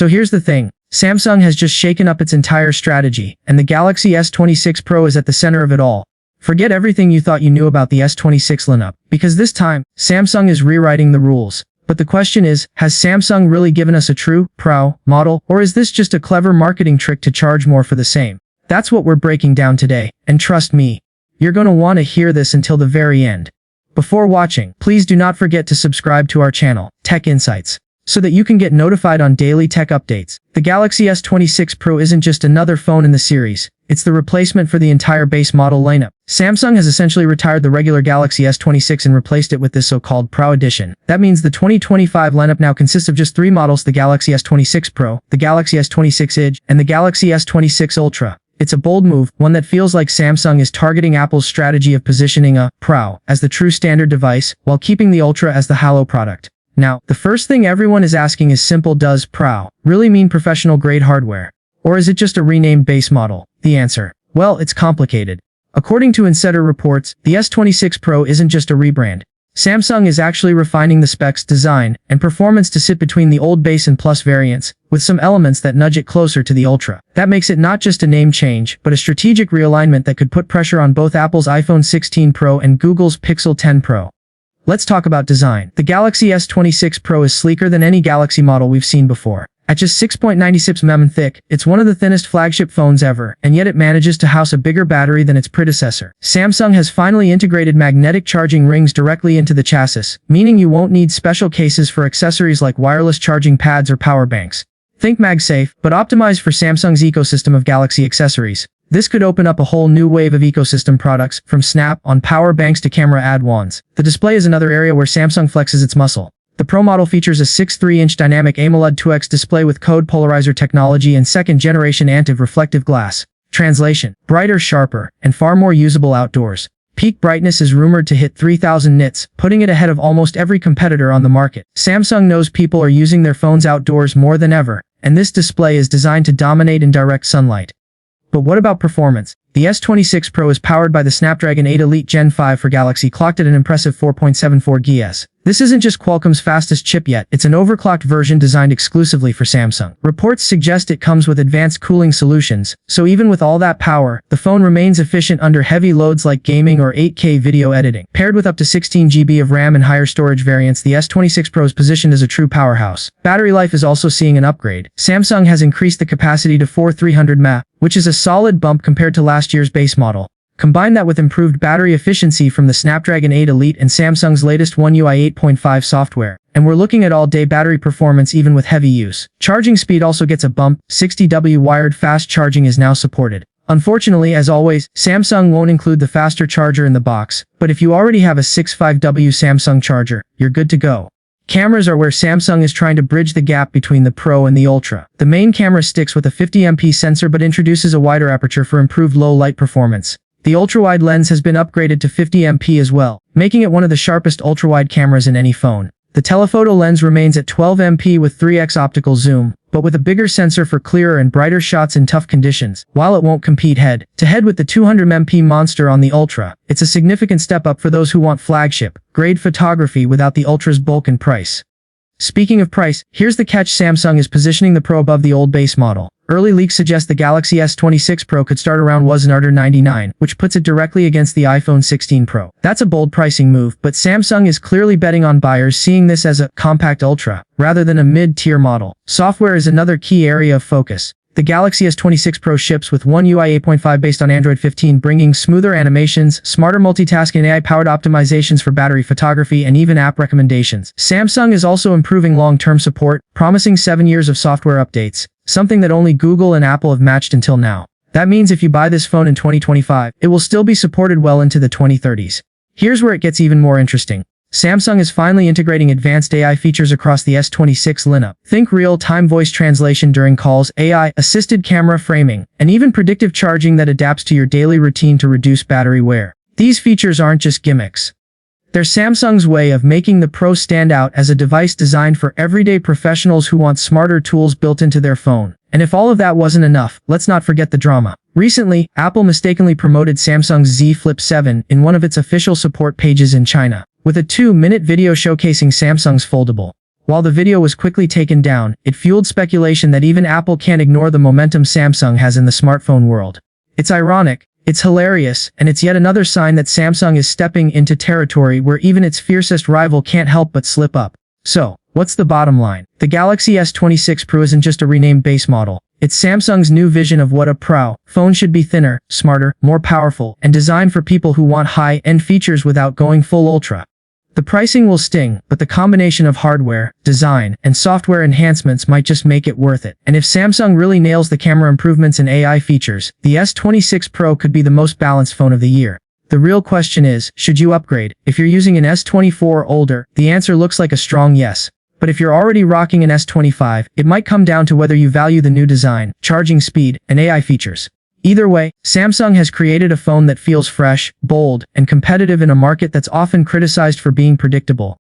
So here's the thing. Samsung has just shaken up its entire strategy, and the Galaxy S26 Pro is at the center of it all. Forget everything you thought you knew about the S26 lineup, because this time, Samsung is rewriting the rules. But the question is, has Samsung really given us a true, Pro model, or is this just a clever marketing trick to charge more for the same? That's what we're breaking down today, and trust me, you're gonna want to hear this until the very end. Before watching, please do not forget to subscribe to our channel, Tech Insights, so that you can get notified on daily tech updates. The Galaxy S26 Pro isn't just another phone in the series, it's the replacement for the entire base model lineup. Samsung has essentially retired the regular Galaxy S26 and replaced it with this so-called Pro edition. That means the 2025 lineup now consists of just 3 models: the Galaxy S26 Pro, the Galaxy S26 Edge, and the Galaxy S26 Ultra. It's a bold move, one that feels like Samsung is targeting Apple's strategy of positioning a Pro as the true standard device, while keeping the Ultra as the halo product. Now, the first thing everyone is asking is simple: does Pro really mean professional-grade hardware? Or is it just a renamed base model? The answer? Well, it's complicated. According to insider reports, the S26 Pro isn't just a rebrand. Samsung is actually refining the specs, design, and performance to sit between the old base and Plus variants, with some elements that nudge it closer to the Ultra. That makes it not just a name change, but a strategic realignment that could put pressure on both Apple's iPhone 16 Pro and Google's Pixel 10 Pro. Let's talk about design. The Galaxy S26 Pro is sleeker than any Galaxy model we've seen before. At just 6.96 mm thick, it's one of the thinnest flagship phones ever, and yet it manages to house a bigger battery than its predecessor. Samsung has finally integrated magnetic charging rings directly into the chassis, meaning you won't need special cases for accessories like wireless charging pads or power banks. Think MagSafe, but optimized for Samsung's ecosystem of Galaxy accessories. This could open up a whole new wave of ecosystem products, from Snap-on power banks to camera add-ons. The display is another area where Samsung flexes its muscle. The Pro model features a 6.3-inch dynamic AMOLED 2X display with code polarizer technology and second-generation anti-reflective glass. Translation: brighter, sharper, and far more usable outdoors. Peak brightness is rumored to hit 3000 nits, putting it ahead of almost every competitor on the market. Samsung knows people are using their phones outdoors more than ever, and this display is designed to dominate in direct sunlight. But what about performance? The S26 Pro is powered by the Snapdragon 8 Elite Gen 5 for Galaxy, clocked at an impressive 4.74 GHz. This isn't just Qualcomm's fastest chip yet, it's an overclocked version designed exclusively for Samsung. Reports suggest it comes with advanced cooling solutions, so even with all that power, the phone remains efficient under heavy loads like gaming or 8K video editing. Paired with up to 16 GB of RAM and higher storage variants, the S26 Pro is positioned as a true powerhouse. Battery life is also seeing an upgrade. Samsung has increased the capacity to 4300 mAh, which is a solid bump compared to last year's base model. Combine that with improved battery efficiency from the Snapdragon 8 Elite and Samsung's latest One UI 8.5 software, and we're looking at all-day battery performance even with heavy use. Charging speed also gets a bump. 60W wired fast charging is now supported. Unfortunately, as always, Samsung won't include the faster charger in the box, but if you already have a 65W Samsung charger, you're good to go. Cameras are where Samsung is trying to bridge the gap between the Pro and the Ultra. The main camera sticks with a 50MP sensor but introduces a wider aperture for improved low-light performance. The ultra-wide lens has been upgraded to 50MP as well, making it one of the sharpest ultra-wide cameras in any phone. The telephoto lens remains at 12MP with 3x optical zoom, but with a bigger sensor for clearer and brighter shots in tough conditions. While it won't compete head-to-head with the 200MP monster on the Ultra, it's a significant step up for those who want flagship-grade photography without the Ultra's bulk and price. Speaking of price, here's the catch: Samsung is positioning the Pro above the old base model. Early leaks suggest the Galaxy S26 Pro could start around $199, which puts it directly against the iPhone 16 Pro. That's a bold pricing move, but Samsung is clearly betting on buyers seeing this as a compact Ultra, rather than a mid-tier model. Software is another key area of focus. The Galaxy S26 Pro ships with One UI 8.5 based on Android 15, bringing smoother animations, smarter multitasking, and AI-powered optimizations for battery, photography, and even app recommendations. Samsung is also improving long-term support, promising 7 years of software updates, something that only Google and Apple have matched until now. That means if you buy this phone in 2025, it will still be supported well into the 2030s. Here's where it gets even more interesting. Samsung is finally integrating advanced AI features across the S26 lineup. Think real-time voice translation during calls, AI-assisted camera framing, and even predictive charging that adapts to your daily routine to reduce battery wear. These features aren't just gimmicks. They're Samsung's way of making the Pro stand out as a device designed for everyday professionals who want smarter tools built into their phone. And if all of that wasn't enough, let's not forget the drama. Recently, Apple mistakenly promoted Samsung's Z Flip 7 in one of its official support pages in China, with a 2-minute video showcasing Samsung's foldable While the video was quickly taken down, it fueled speculation that even Apple can't ignore the momentum Samsung has in the smartphone world. It's ironic, it's hilarious, and it's yet another sign that Samsung is stepping into territory where even its fiercest rival can't help but slip up. So, what's the bottom line? The Galaxy S26 Pro isn't just a renamed base model. It's Samsung's new vision of what a Pro phone should be: thinner, smarter, more powerful, and designed for people who want high-end features without going full ultra. The pricing will sting, but the combination of hardware, design, and software enhancements might just make it worth it. And if Samsung really nails the camera improvements and AI features, the S26 Pro could be the most balanced phone of the year. The real question is, should you upgrade? If you're using an S24 or older, the answer looks like a strong yes. But if you're already rocking an S25, it might come down to whether you value the new design, charging speed, and AI features. Either way, Samsung has created a phone that feels fresh, bold, and competitive in a market that's often criticized for being predictable.